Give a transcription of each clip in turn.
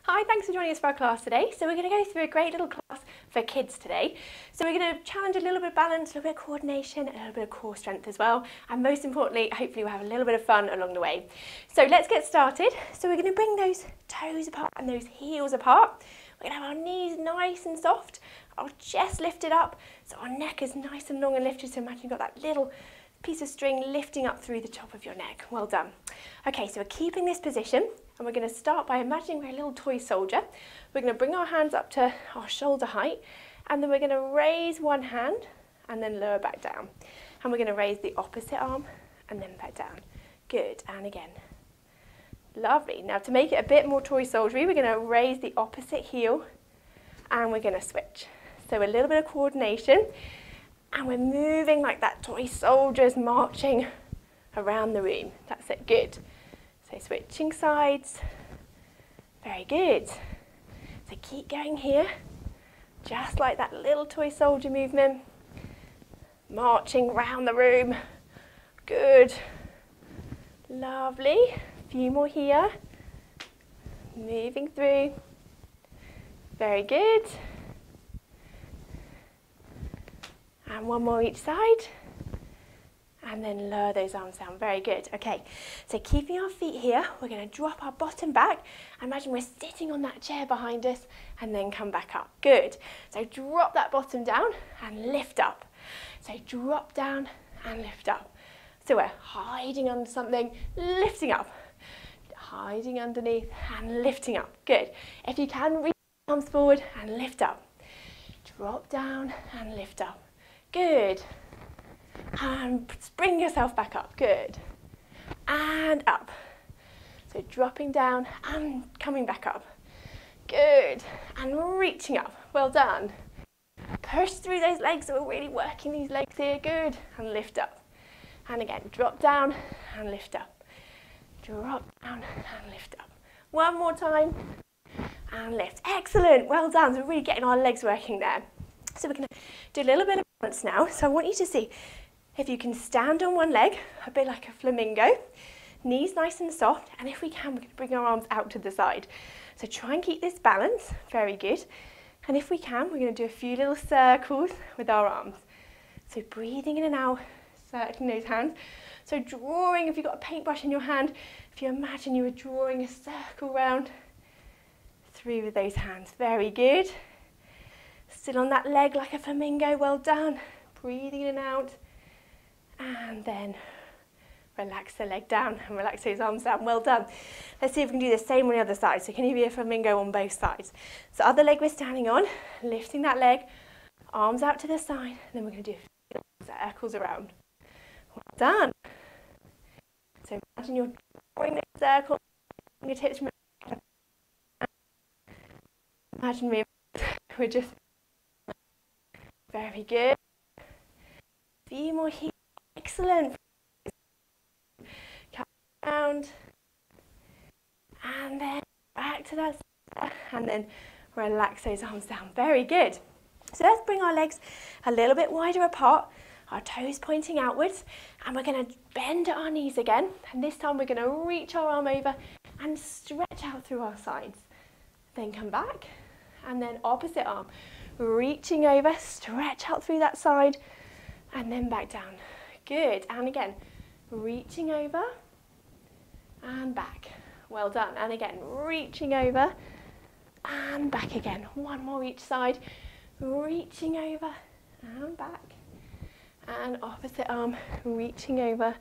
Hi, thanks for joining us for our class today. So we're going to go through a great little class for kids today. So we're going to challenge a little bit of balance, a little bit of coordination, a little bit of core strength as well. And most importantly, hopefully we'll have a little bit of fun along the way. So let's get started. So we're going to bring those toes apart and those heels apart. We're going to have our knees nice and soft, our chest lifted up, so our neck is nice and long and lifted. So imagine you've got that little piece of string lifting up through the top of your neck. Well done. Okay, so we're keeping this position. And we're going to start by imagining we're a little toy soldier. We're going to bring our hands up to our shoulder height, and then we're going to raise one hand and then lower back down. And we're going to raise the opposite arm and then back down. Good, and again. Lovely. Now to make it a bit more toy soldiery, we're going to raise the opposite heel and we're going to switch. So a little bit of coordination, and we're moving like that toy soldiers marching around the room. That's it, good. So switching sides, very good. So keep going here, just like that little toy soldier movement, marching round the room, good, lovely. A few more here, moving through, very good. And one more each side. And then lower those arms down, very good. Okay, so keeping our feet here, we're going to drop our bottom back. Imagine we're sitting on that chair behind us and then come back up. Good. So drop that bottom down and lift up. So drop down and lift up. So we're hiding under something, lifting up. Hiding underneath and lifting up. Good. If you can, reach your arms forward and lift up. Drop down and lift up. Good. And bring yourself back up, good. And up. So dropping down and coming back up. Good. And reaching up, well done. Push through those legs, so we're really working these legs here, good. And lift up. And again, drop down and lift up. Drop down and lift up. One more time. And lift, excellent, well done. So we're really getting our legs working there. So we're going to do a little bit of balance now. So I want you to see if you can stand on one leg, a bit like a flamingo, knees nice and soft, and if we can, we're going to bring our arms out to the side. So try and keep this balance, very good. And if we can, we're going to do a few little circles with our arms. So breathing in and out, circling those hands. So drawing, if you've got a paintbrush in your hand, if you imagine you were drawing a circle round through with those hands, very good. Still on that leg like a flamingo, well done. Breathing in and out. And then relax the leg down and relax those arms down, well done. Let's see if we can do the same on the other side. So can you be a flamingo on both sides? So other leg we're standing on, lifting that leg, arms out to the side, and then we're going to do a few circles around. Well done. So imagine you're drawing the circle, fingertips from imagine we're just very good. A few more here. Excellent. Come around and then back to that and then relax those arms down. Very good. So let's bring our legs a little bit wider apart, our toes pointing outwards, and we're going to bend at our knees again, and this time we're going to reach our arm over and stretch out through our sides. Then come back and then opposite arm, reaching over, stretch out through that side and then back down. Good, and again, reaching over and back. Well done, and again, reaching over and back again. One more each side, reaching over and back. And opposite arm, reaching over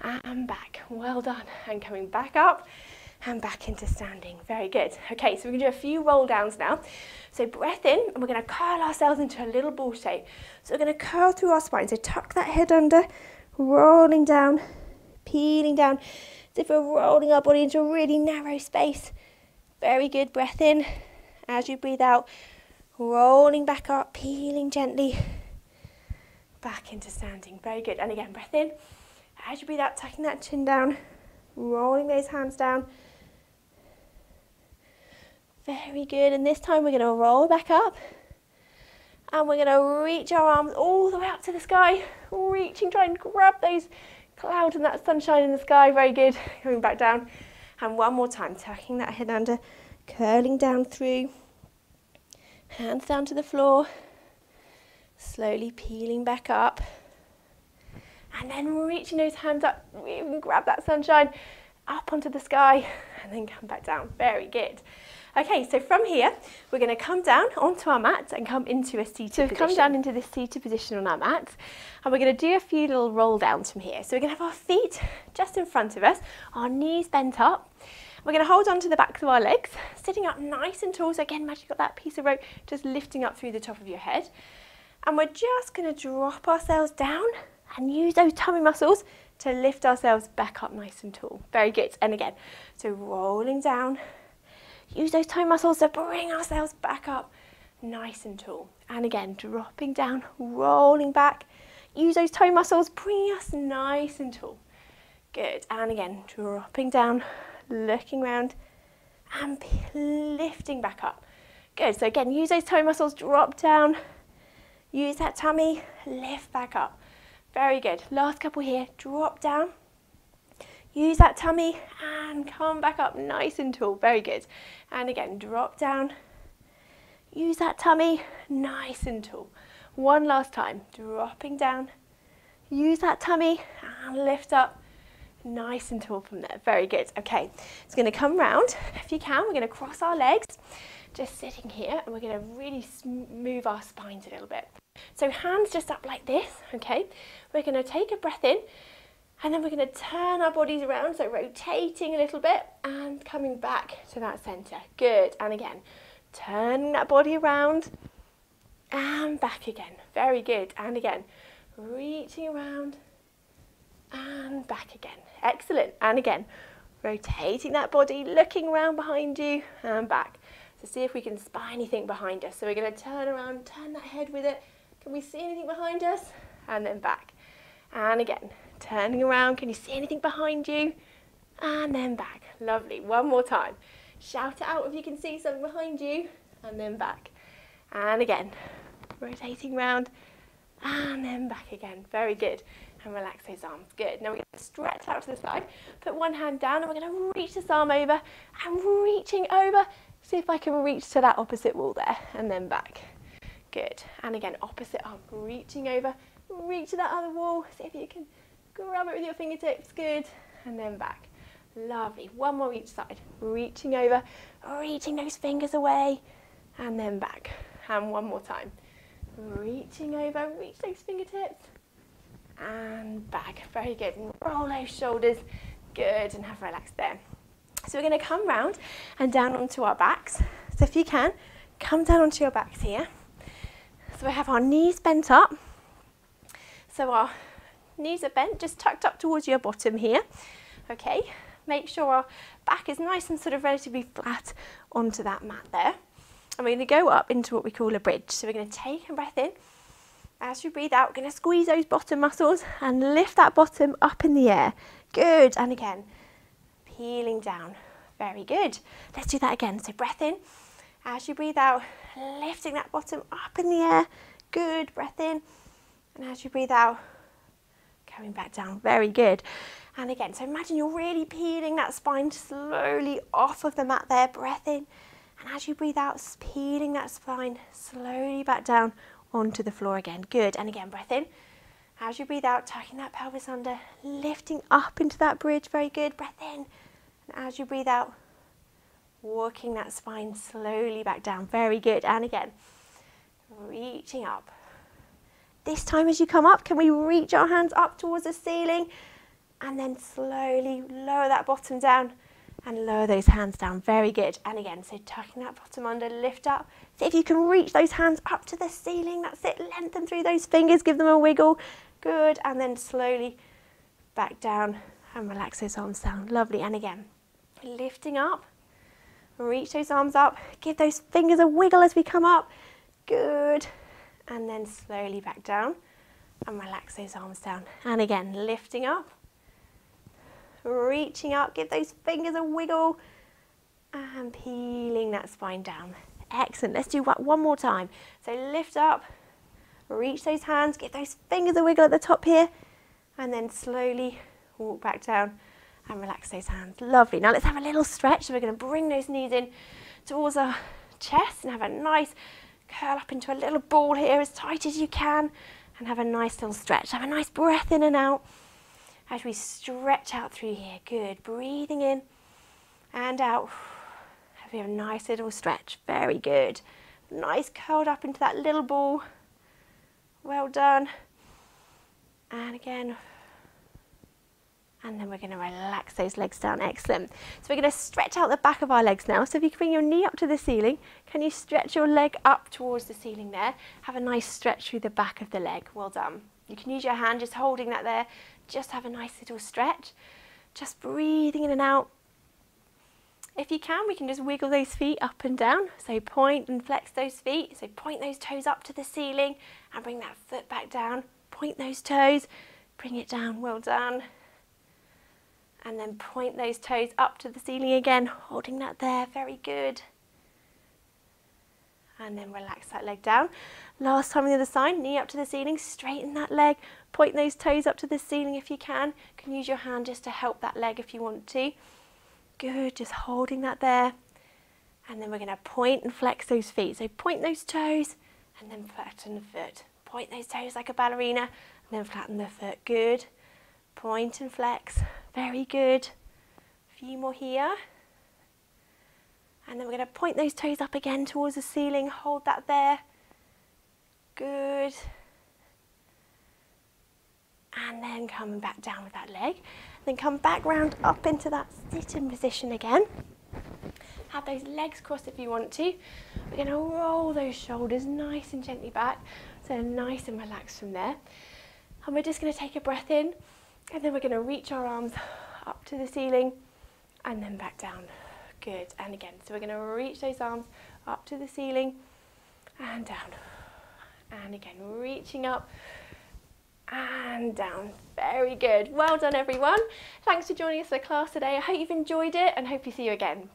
and back. Well done, and coming back up and back into standing. Very good. Okay, so we're going to do a few roll downs now. So breath in, and we're going to curl ourselves into a little ball shape. So we're going to curl through our spine. So tuck that head under, rolling down, peeling down, as if we're rolling our body into a really narrow space. Very good. Breath in. As you breathe out, rolling back up, peeling gently, back into standing. Very good. And again, breath in. As you breathe out, tucking that chin down, rolling those hands down. Very good, and this time we're going to roll back up and we're going to reach our arms all the way up to the sky, reaching, try and grab those clouds and that sunshine in the sky. Very good, coming back down, and one more time, tucking that head under, curling down through, hands down to the floor, slowly peeling back up, and then reaching those hands up, even grab that sunshine, up onto the sky, and then come back down. Very good. Okay, so from here, we're going to come down onto our mat and come into a seated position. So come down into this seated position on our mat, and we're going to do a few little roll downs from here. So we're going to have our feet just in front of us, our knees bent up. We're going to hold on to the backs of our legs, sitting up nice and tall. So again, imagine you've got that piece of rope just lifting up through the top of your head. And we're just going to drop ourselves down and use those tummy muscles to lift ourselves back up nice and tall. Very good. And again, so rolling down. Use those toe muscles to bring ourselves back up nice and tall. And again, dropping down, rolling back. Use those toe muscles, bringing us nice and tall. Good. And again, dropping down, looking around and lifting back up. Good. So again, use those toe muscles, drop down. Use that tummy, lift back up. Very good. Last couple here, drop down. Use that tummy and come back up nice and tall. Very good. And again, drop down. Use that tummy, nice and tall. One last time, dropping down. Use that tummy and lift up nice and tall from there. Very good. Okay, it's going to come round. If you can, we're going to cross our legs, just sitting here, and we're going to really move our spines a little bit. So hands just up like this, okay? We're going to take a breath in, and then we're going to turn our bodies around, so rotating a little bit and coming back to that centre. Good. And again, turning that body around and back again. Very good. And again, reaching around and back again. Excellent. And again, rotating that body, looking around behind you and back. So see if we can spy anything behind us. So we're going to turn around, turn that head with it. Can we see anything behind us? And then back. And again, turning around. Can you see anything behind you? And then back. Lovely. One more time. Shout it out if you can see something behind you. And then back. And again, rotating round. And then back again. Very good. And relax those arms. Good. Now we're going to stretch out to the side. Put one hand down and we're going to reach this arm over. And reaching over. See if I can reach to that opposite wall there. And then back. Good. And again, opposite arm. Reaching over. Reach to that other wall. See if you can grab it with your fingertips. Good. And then back. Lovely. One more each side. Reaching over. Reaching those fingers away. And then back. And one more time. Reaching over. Reach those fingertips. And back. Very good. And roll those shoulders. Good. And have relaxed there. So we're going to come round and down onto our backs. So if you can, come down onto your backs here. So we have our knees bent up. So our knees are bent, just tucked up towards your bottom here. Okay, make sure our back is nice and sort of relatively flat onto that mat there. And we're going to go up into what we call a bridge. So we're going to take a breath in. As you breathe out, we're going to squeeze those bottom muscles and lift that bottom up in the air. Good. And again, peeling down. Very good. Let's do that again. So breath in. As you breathe out, lifting that bottom up in the air. Good. Breath in. And as you breathe out, coming back down. Very good. And again, so imagine you're really peeling that spine slowly off of the mat there. Breath in. And as you breathe out, peeling that spine slowly back down onto the floor again. Good. And again, breath in. As you breathe out, tucking that pelvis under, lifting up into that bridge. Very good. Breath in. And as you breathe out, walking that spine slowly back down. Very good. And again, reaching up. This time as you come up, can we reach our hands up towards the ceiling and then slowly lower that bottom down and lower those hands down. Very good. And again, so tucking that bottom under, lift up. See if you can reach those hands up to the ceiling. That's it. Lengthen through those fingers. Give them a wiggle. Good. And then slowly back down and relax those arms down. Lovely. And again, lifting up. Reach those arms up. Give those fingers a wiggle as we come up. Good. And then slowly back down and relax those arms down. And again, lifting up. Reaching up, give those fingers a wiggle and peeling that spine down. Excellent. Let's do one more time. So lift up, reach those hands, give those fingers a wiggle at the top here, and then slowly walk back down and relax those hands. Lovely. Now let's have a little stretch. So we're going to bring those knees in towards our chest and have a nice curl up into a little ball here as tight as you can, and have a nice little stretch. Have a nice breath in and out as we stretch out through here. Good. Breathing in and out. We have a nice little stretch. Very good. Nice curled up into that little ball. Well done. And again. And then we're going to relax those legs down. Excellent. So we're going to stretch out the back of our legs now. So if you can bring your knee up to the ceiling, can you stretch your leg up towards the ceiling there? Have a nice stretch through the back of the leg. Well done. You can use your hand just holding that there. Just have a nice little stretch. Just breathing in and out. If you can, we can just wiggle those feet up and down. So point and flex those feet. So point those toes up to the ceiling and bring that foot back down. Point those toes, bring it down. Well done. And then point those toes up to the ceiling again, holding that there. Very good. And then relax that leg down. Last time on the other side, knee up to the ceiling, straighten that leg. Point those toes up to the ceiling if you can. You can use your hand just to help that leg if you want to. Good, just holding that there. And then we're going to point and flex those feet. So point those toes and then flatten the foot. Point those toes like a ballerina and then flatten the foot. Good. Point and flex. Very good. A few more here. And then we're going to point those toes up again towards the ceiling. Hold that there. Good. And then come back down with that leg. Then come back round up into that sit-in position again. Have those legs crossed if you want to. We're going to roll those shoulders nice and gently back. So nice and relaxed from there. And we're just going to take a breath in. And then we're going to reach our arms up to the ceiling and then back down. Good. And again, so we're going to reach those arms up to the ceiling and down. And again, reaching up and down. Very good. Well done, everyone. Thanks for joining us for class today. I hope you've enjoyed it and hope to see you again.